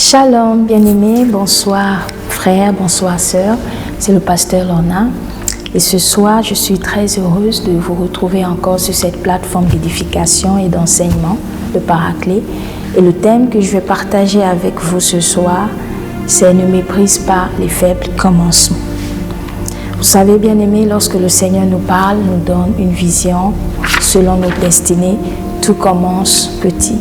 Shalom, bien-aimés, bonsoir frères, bonsoir sœurs, c'est le pasteur Lorna et ce soir je suis très heureuse de vous retrouver encore sur cette plateforme d'édification et d'enseignement, le Paraclet, et le thème que je vais partager avec vous ce soir, c'est « Ne méprise pas les faibles commencements ». Vous savez, bien-aimés, lorsque le Seigneur nous parle, nous donne une vision selon nos destinées, tout commence petit,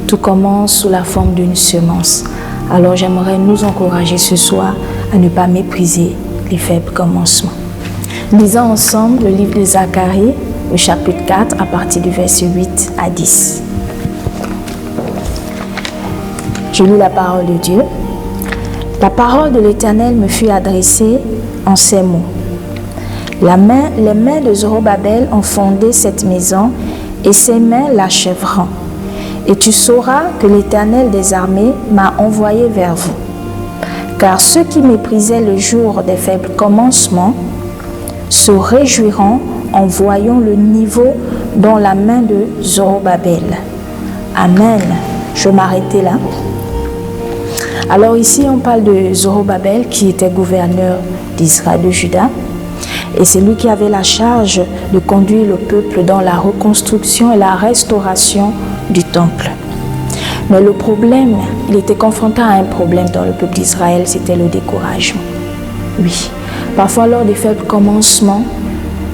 tout commence sous la forme d'une semence. Alors j'aimerais nous encourager ce soir à ne pas mépriser les faibles commencements. Lisons ensemble le livre de Zacharie, au chapitre 4, à partir du verset 8 à 10. Je lis la parole de Dieu. La parole de l'Éternel me fut adressée en ces mots. Les mains de Zorobabel ont fondé cette maison et ses mains l'achèveront. Et tu sauras que l'Éternel des armées m'a envoyé vers vous. Car ceux qui méprisaient le jour des faibles commencements se réjouiront en voyant le niveau dans la main de Zorobabel. Amen. Je vais m'arrêter là. Alors ici, on parle de Zorobabel qui était gouverneur d'Israël, de Juda. Et c'est lui qui avait la charge de conduire le peuple dans la reconstruction et la restauration du temple. Mais le problème, il était confronté à un problème dans le peuple d'Israël, c'était le découragement. Oui, parfois lors des faibles commencements,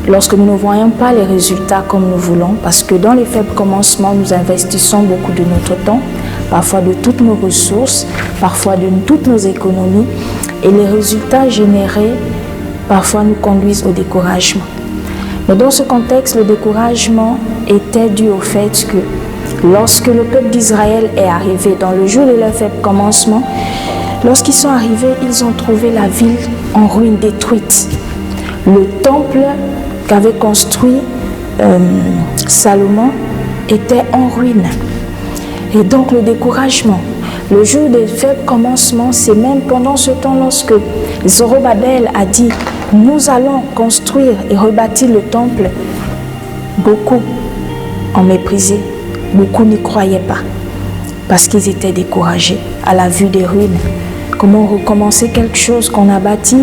lorsque nous ne voyons pas les résultats comme nous voulons, parce que dans les faibles commencements, nous investissons beaucoup de notre temps, parfois de toutes nos ressources, parfois de toutes nos économies, et les résultats générés parfois nous conduisent au découragement. Mais dans ce contexte, le découragement était dû au fait que lorsque le peuple d'Israël est arrivé dans le jour de leur faible commencement, lorsqu'ils sont arrivés, ils ont trouvé la ville en ruine, détruite. Le temple qu'avait construit Salomon était en ruine. Et donc le découragement, le jour des faibles commencements, c'est même pendant ce temps lorsque Zorobabel a dit « Nous allons construire et rebâtir le temple », beaucoup ont méprisé, beaucoup n'y croyaient pas parce qu'ils étaient découragés à la vue des ruines. Comment recommencer quelque chose qu'on a bâti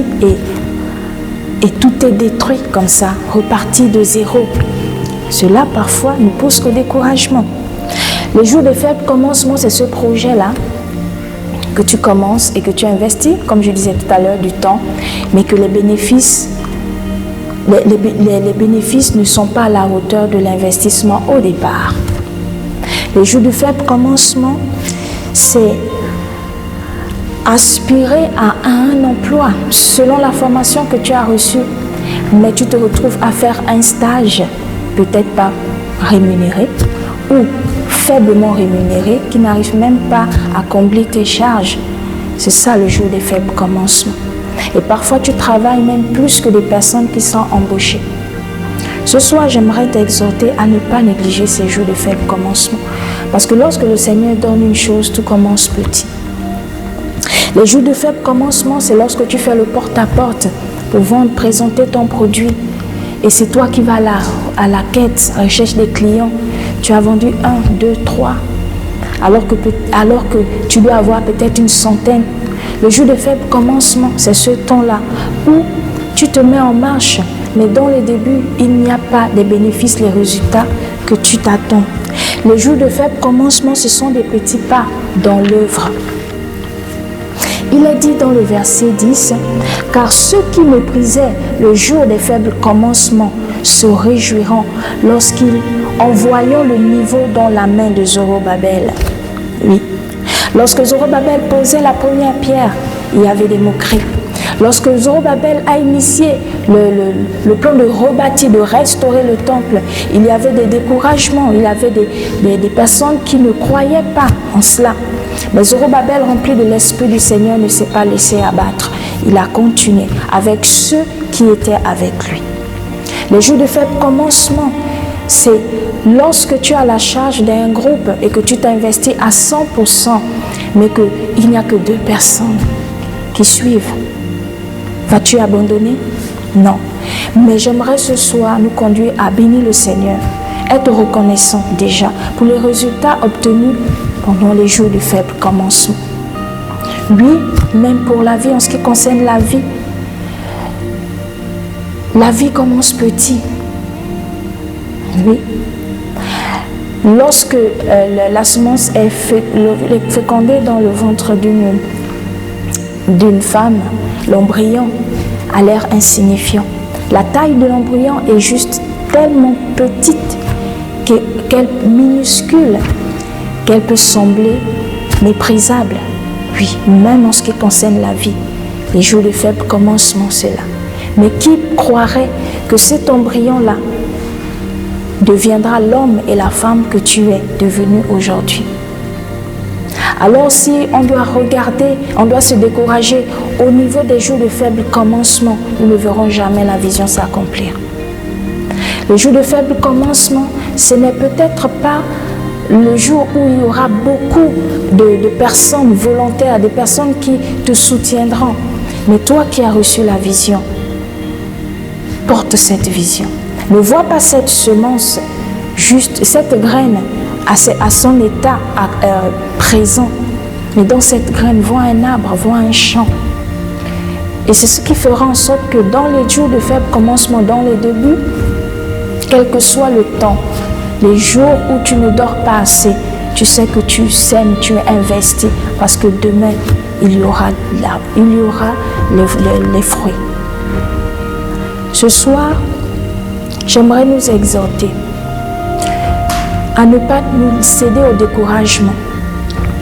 et tout est détruit comme ça, reparti de zéro. Cela parfois nous pousse au découragement. Le jour des faibles commencements, c'est ce projet-là que tu commences et que tu investis, comme je disais tout à l'heure, du temps, mais que les bénéfices ne sont pas à la hauteur de l'investissement au départ. Le jour du faible commencement, c'est aspirer à un emploi selon la formation que tu as reçue, mais tu te retrouves à faire un stage, peut-être pas rémunéré, ou faiblement rémunéré, qui n'arrive même pas à combler tes charges. C'est ça le jour des faibles commencements. Et parfois tu travailles même plus que des personnes qui sont embauchées. Ce soir, j'aimerais t'exhorter à ne pas négliger ces jours de faibles commencements. Parce que lorsque le Seigneur donne une chose, tout commence petit. Les jours de faibles commencements, c'est lorsque tu fais le porte-à-porte pour vendre, présenter ton produit. Et c'est toi qui vas à la quête, à la recherche des clients. Tu as vendu 1, 2, 3, alors que tu dois avoir peut-être une centaine. Le jour de faible commencement, c'est ce temps-là où tu te mets en marche, mais dans le début, il n'y a pas des bénéfices, les résultats que tu t'attends. Les jours de faible commencement, ce sont des petits pas dans l'œuvre. Il est dit dans le verset 10, « Car ceux qui méprisaient le jour des faibles commencements se réjouiront lorsqu'ils, en voyant le niveau dans la main de Zorobabel. » Oui. Lorsque Zorobabel posait la première pierre, il y avait des moqueries. Lorsque Zorobabel a initié le plan de rebâtir, de restaurer le temple, il y avait des découragements, il y avait des personnes qui ne croyaient pas en cela. Mais Zorobabel, rempli de l'Esprit du Seigneur, ne s'est pas laissé abattre. Il a continué avec ceux qui étaient avec lui. Les jours de faible commencement, c'est lorsque tu as la charge d'un groupe et que tu t'investis à 100%, mais qu'il n'y a que 2 personnes qui suivent. Vas-tu abandonner? Non. Mais j'aimerais ce soir nous conduire à bénir le Seigneur, être reconnaissant déjà pour les résultats obtenus pendant les jours du faible commencement. Oui, même pour la vie, en ce qui concerne la vie commence petit. Oui. Lorsque la semence est fécondée dans le ventre d'une femme, l'embryon a l'air insignifiant. La taille de l'embryon est juste tellement petite, minuscule, qu'elle peut sembler méprisable. Oui, même en ce qui concerne la vie, les jours de faible commencement, c'est là. Mais qui croirait que cet embryon-là deviendra l'homme et la femme que tu es devenu aujourd'hui? Alors si on doit regarder, on doit se décourager au niveau des jours de faible commencement, nous ne verrons jamais la vision s'accomplir. Le jour de faible commencement, ce n'est peut-être pas le jour où il y aura beaucoup de personnes volontaires, des personnes qui te soutiendront. Mais toi qui as reçu la vision, porte cette vision. Ne vois pas cette semence, juste cette graine à son état présent. Mais dans cette graine, vois un arbre, vois un champ. Et c'est ce qui fera en sorte que dans les jours de faible commencement, dans les débuts, quel que soit le temps, les jours où tu ne dors pas assez, tu sais que tu sèmes, tu es investi, parce que demain, il y aura l'arbre, il y aura les fruits. Ce soir, j'aimerais nous exhorter à ne pas nous céder au découragement.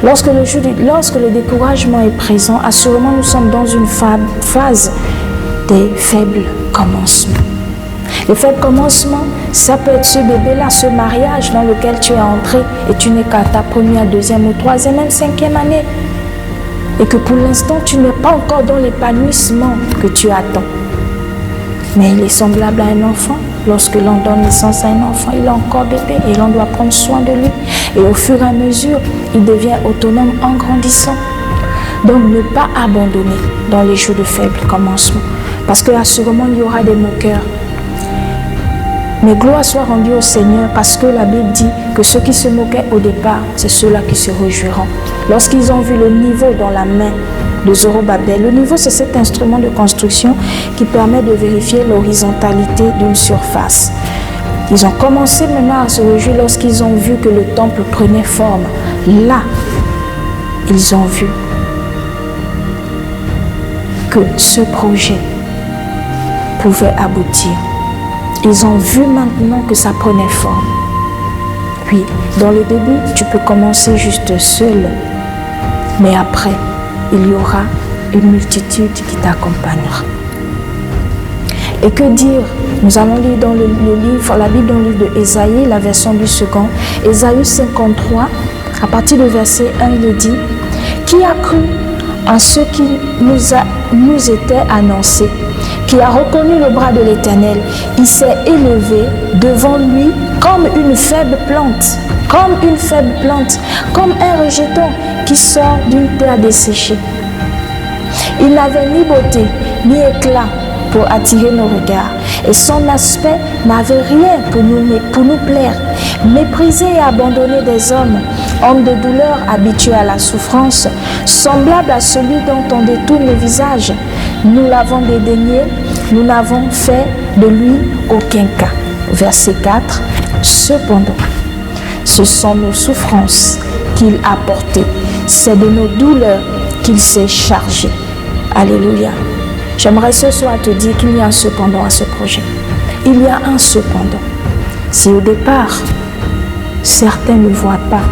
Lorsque le découragement est présent, assurément nous sommes dans une phase des faibles commencements. Le faible commencement, ça peut être ce bébé-là, ce mariage dans lequel tu es entré et tu n'es qu'à ta première, deuxième ou troisième, même cinquième année. Et que pour l'instant, tu n'es pas encore dans l'épanouissement que tu attends. Mais il est semblable à un enfant. Lorsque l'on donne naissance à un enfant, il est encore bébé et l'on doit prendre soin de lui. Et au fur et à mesure, il devient autonome en grandissant. Donc ne pas abandonner dans les jours de faible commencement. Parce qu'assurément, il y aura des moqueurs. Mais gloire soit rendue au Seigneur parce que la Bible dit que ceux qui se moquaient au départ, c'est ceux-là qui se réjouiront. Lorsqu'ils ont vu le niveau dans la main de Zorobabel, le niveau c'est cet instrument de construction qui permet de vérifier l'horizontalité d'une surface. Ils ont commencé maintenant à se réjouir lorsqu'ils ont vu que le temple prenait forme. Là, ils ont vu que ce projet pouvait aboutir. Ils ont vu maintenant que ça prenait forme. Oui, dans le début, tu peux commencer juste seul. Mais après, il y aura une multitude qui t'accompagnera. Et que dire? Nous allons lire dans la Bible dans le livre de Ésaïe, la version du second. Ésaïe 53, à partir du verset 1, il dit « Qui a cru en ce qui nous était annoncé ? Qui a reconnu le bras de l'Éternel, il s'est élevé devant lui comme une faible plante, comme un rejeton qui sort d'une terre desséchée. Il n'avait ni beauté, ni éclat pour attirer nos regards, et son aspect n'avait rien pour nous plaire. Méprisé et abandonné des hommes, homme de douleur, habitué à la souffrance, semblable à celui dont on détourne le visage. Nous l'avons dédaigné, nous n'avons fait de lui aucun cas. Verset 4. Cependant, ce sont nos souffrances qu'il a portées, c'est de nos douleurs qu'il s'est chargé. Alléluia. J'aimerais ce soir te dire qu'il y a un cependant à ce projet. Il y a un cependant. Si au départ, certains ne voient pas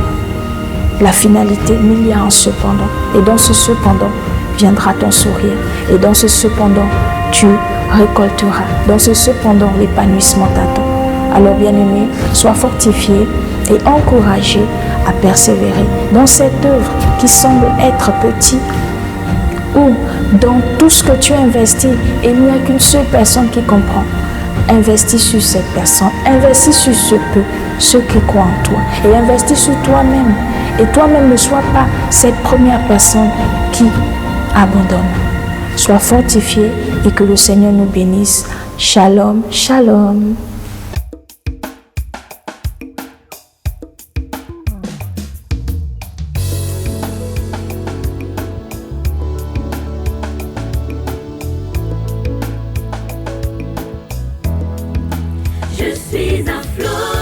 la finalité, mais il y a un cependant. Et dans ce cependant, viendra ton sourire. Et dans ce cependant, tu récolteras. Dans ce cependant, l'épanouissement t'attend. Alors bien-aimé, sois fortifié et encouragé à persévérer dans cette œuvre qui semble être petite, ou dans tout ce que tu investis, et il n'y a qu'une seule personne qui comprend. Investis sur cette personne, investis sur ceux qui croient en toi, et investis sur toi-même. Et toi-même ne sois pas cette première personne qui abandonne. Sois fortifié et que le Seigneur nous bénisse. Shalom, shalom. Je suis un flot.